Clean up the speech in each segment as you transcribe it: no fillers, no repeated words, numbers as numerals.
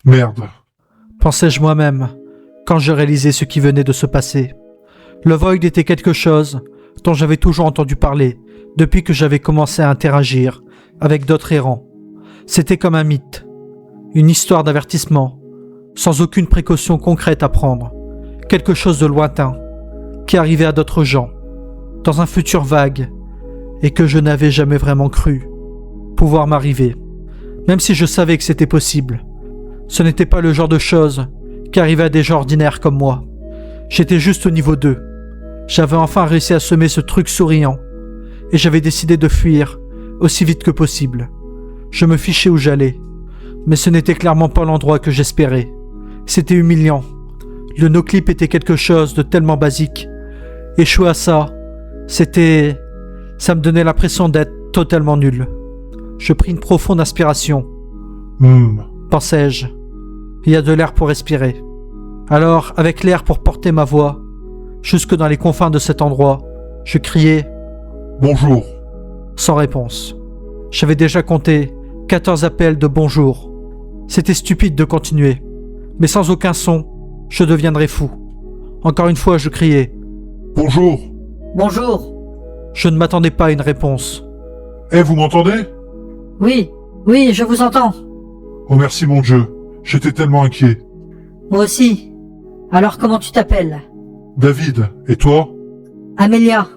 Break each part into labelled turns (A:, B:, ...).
A: Merde.
B: Pensais-je moi-même, quand je réalisais ce qui venait de se passer. Le Void était quelque chose dont j'avais toujours entendu parler depuis que j'avais commencé à interagir avec d'autres errants. C'était comme un mythe, une histoire d'avertissement, sans aucune précaution concrète à prendre, quelque chose de lointain, qui arrivait à d'autres gens, dans un futur vague, et que je n'avais jamais vraiment cru pouvoir m'arriver, même si je savais que c'était possible. Ce n'était pas le genre de choses qui arrivait à des gens ordinaires comme moi. J'étais juste au niveau 2. J'avais enfin réussi à semer ce truc souriant, et j'avais décidé de fuir aussi vite que possible. Je me fichais où j'allais, mais ce n'était clairement pas l'endroit que j'espérais. C'était humiliant. Le no-clip était quelque chose de tellement basique. Échouer à ça, ça me donnait l'impression d'être totalement nul. Je pris une profonde inspiration. Pensais-je. Il y a de l'air pour respirer. Alors, avec l'air pour porter ma voix, jusque dans les confins de cet endroit, je criai
A: « Bonjour !»
B: sans réponse. J'avais déjà compté 14 appels de bonjour. C'était stupide de continuer. Mais sans aucun son, je deviendrais fou. Encore une fois, je criai
A: « Bonjour !»
C: Bonjour.
B: Je ne m'attendais pas à une réponse.
A: Eh, vous m'entendez?
C: Oui, je vous entends.
A: Oh merci mon Dieu, j'étais tellement inquiet.
C: Moi aussi. Alors comment tu t'appelles?
A: David, et toi?
C: Amélia.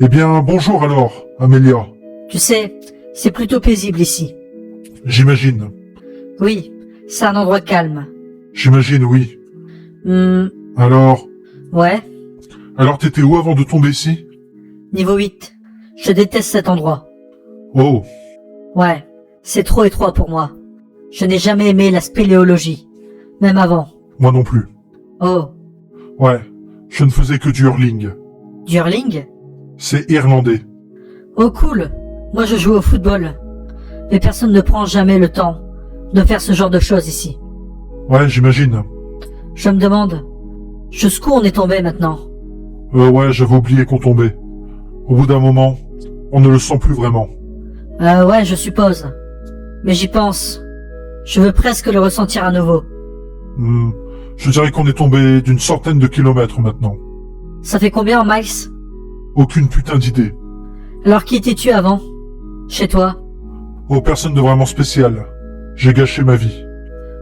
A: Eh bien, bonjour alors, Amélia.
C: Tu sais, c'est plutôt paisible ici.
A: J'imagine.
C: Oui, c'est un endroit calme.
A: J'imagine, oui. Alors
C: Ouais,
A: Alors t'étais où avant de tomber ici?
C: niveau 8. Je déteste cet endroit.
A: Oh,
C: Ouais, c'est trop étroit pour moi. Je n'ai jamais aimé la spéléologie, même avant.
A: moi non plus.
C: Oh,
A: Ouais, je ne faisais que du hurling.
C: du hurling?
A: C'est irlandais.
C: Oh cool, moi je joue au football. Mais personne ne prend jamais le temps de faire ce genre de choses ici.
A: Ouais, j'imagine.
C: Je me demande, jusqu'où on est tombé maintenant?
A: Ouais, j'avais oublié qu'on tombait. Au bout d'un moment, on ne le sent plus vraiment.
C: Ouais, je suppose. Mais j'y pense. Je veux presque le ressentir à nouveau.
A: Je dirais qu'on est tombé d'une centaine de kilomètres maintenant.
C: Ça fait combien en miles?
A: Aucune putain d'idée.
C: Alors qui étais-tu avant? Chez toi?
A: Oh, personne de vraiment spécial. J'ai gâché ma vie.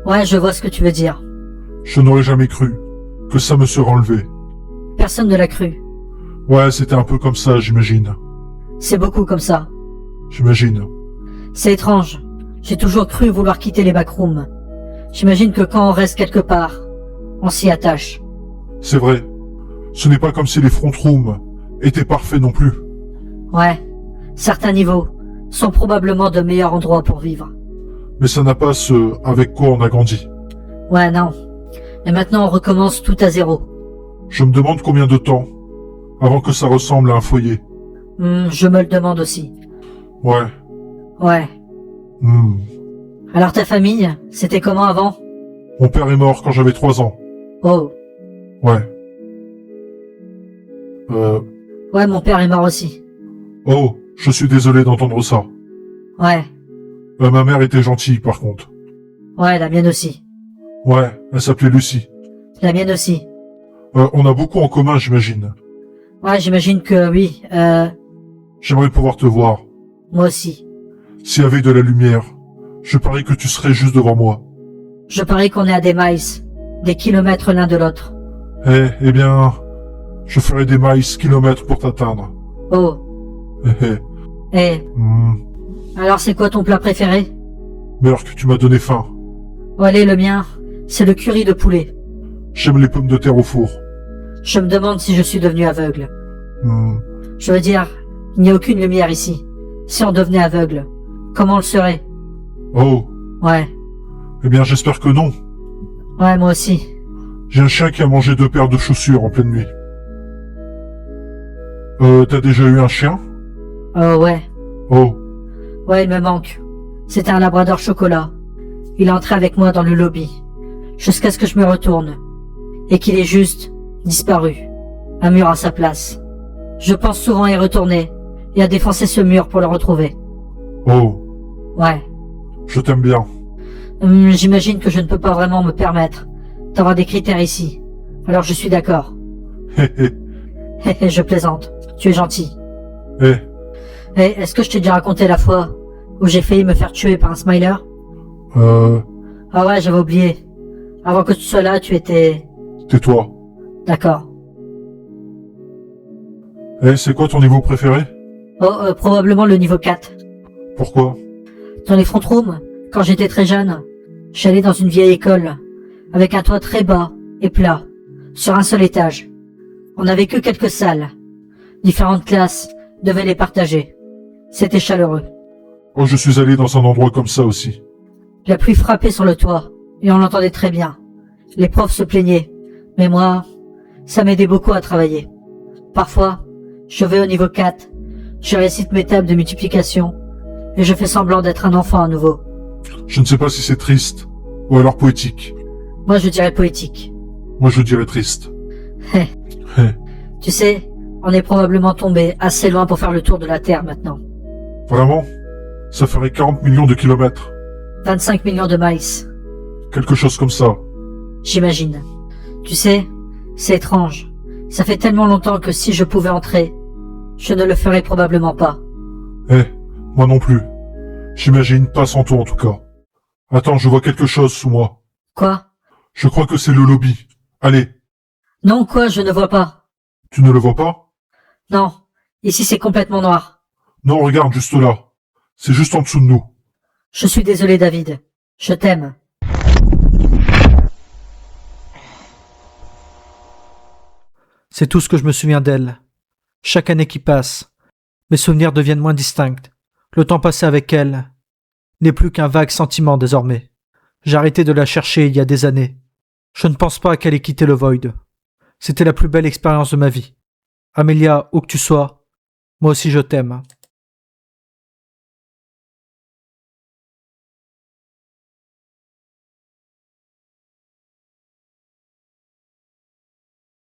C: Ouais, je vois ce que tu veux dire.
A: Je n'aurais jamais cru que ça me serait enlevé.
C: Personne ne l'a cru.
A: Ouais, c'était un peu comme ça, j'imagine.
C: C'est beaucoup comme ça.
A: J'imagine.
C: C'est étrange. J'ai toujours cru vouloir quitter les backrooms. J'imagine que quand on reste quelque part, on s'y attache.
A: C'est vrai. Ce n'est pas comme si les front rooms étaient parfaits non plus.
C: Ouais, certains niveaux sont probablement de meilleurs endroits pour vivre.
A: Mais ça n'a pas ce avec quoi on a grandi.
C: Ouais, non. Et maintenant on recommence tout à zéro.
A: Je me demande combien de temps avant que ça ressemble à un foyer.
C: Je me le demande aussi.
A: Ouais.
C: Ouais. Alors ta famille, c'était comment avant?
A: Mon père est mort quand j'avais 3 ans.
C: Oh.
A: Ouais.
C: Ouais, mon père est mort aussi.
A: Oh, je suis désolé d'entendre ça.
C: Ouais.
A: Ma mère était gentille, par contre.
C: Ouais, la mienne aussi.
A: Ouais, elle s'appelait Lucie.
C: La mienne aussi.
A: On a beaucoup en commun, j'imagine.
C: Ouais, j'imagine que oui.
A: J'aimerais pouvoir te voir.
C: Moi aussi.
A: S'il y avait de la lumière, je parie que tu serais juste devant moi.
C: Je parie qu'on est à des miles, des kilomètres l'un de l'autre.
A: Eh bien, je ferai des miles kilomètres pour t'atteindre.
C: Oh. Eh. Alors c'est quoi ton plat préféré?
A: Mais alors que tu m'as donné faim.
C: Oh, allez, le mien, c'est le curry de poulet.
A: J'aime les pommes de terre au four.
C: Je me demande si je suis devenu aveugle. Je veux dire, il n'y a aucune lumière ici. Si on devenait aveugle, comment on le serait?
A: Oh.
C: Ouais.
A: Eh bien, j'espère que non.
C: Ouais, moi aussi.
A: J'ai un chien qui a mangé 2 paires de chaussures en pleine nuit. T'as déjà eu un chien?
C: Ouais.
A: Oh.
C: Ouais, il me manque. C'était un labrador chocolat. Il est entré avec moi dans le lobby, jusqu'à ce que je me retourne, et qu'il ait juste disparu. Un mur à sa place. Je pense souvent à y retourner, et à défoncer ce mur pour le retrouver.
A: Oh.
C: Ouais.
A: Je t'aime bien.
C: J'imagine que je ne peux pas vraiment me permettre d'avoir des critères ici. Alors je suis d'accord.
A: Hé hé.
C: Je plaisante. Tu es gentil.
A: Hé.
C: Est-ce que je t'ai déjà raconté la fois où j'ai failli me faire tuer par un smiler? Ah ouais, j'avais oublié. Avant que tu sois là, tu étais...
A: Tais-toi.
C: D'accord.
A: C'est quoi ton niveau préféré?
C: Probablement le niveau 4.
A: Pourquoi?
C: Dans les front rooms, quand j'étais très jeune, j'allais dans une vieille école, avec un toit très bas et plat, sur un seul étage. On n'avait que quelques salles. Différentes classes devaient les partager. C'était chaleureux.
A: Oh, je suis allé dans un endroit comme ça aussi.
C: La pluie frappait sur le toit, et on l'entendait très bien. Les profs se plaignaient, mais moi, ça m'aidait beaucoup à travailler. Parfois, je vais au niveau 4, je récite mes tables de multiplication, et je fais semblant d'être un enfant à nouveau.
A: Je ne sais pas si c'est triste, ou alors poétique.
C: Moi je dirais poétique.
A: Moi je dirais triste.
C: Tu sais, on est probablement tombé assez loin pour faire le tour de la Terre maintenant.
A: Vraiment? Ça ferait 40 millions de kilomètres.
C: 25 millions de miles,
A: Quelque chose comme ça.
C: j'imagine. Tu sais, c'est étrange. Ça fait tellement longtemps que si je pouvais entrer, je ne le ferais probablement pas.
A: Moi non plus. J'imagine pas sans toi en tout cas. Attends, je vois quelque chose sous moi.
C: Quoi?
A: Je crois que c'est le lobby. Allez,
C: Non, quoi, je ne vois pas.
A: tu ne le vois pas?
C: Non, ici c'est complètement noir.
A: Non, regarde juste là. C'est juste en dessous de nous.
C: Je suis désolé, David. Je t'aime.
B: C'est tout ce que je me souviens d'elle. Chaque année qui passe, mes souvenirs deviennent moins distincts. Le temps passé avec elle n'est plus qu'un vague sentiment désormais. J'ai arrêté de la chercher il y a des années. Je ne pense pas qu'elle ait quitté le Void. C'était la plus belle expérience de ma vie. Amelia, où que tu sois, moi aussi je t'aime.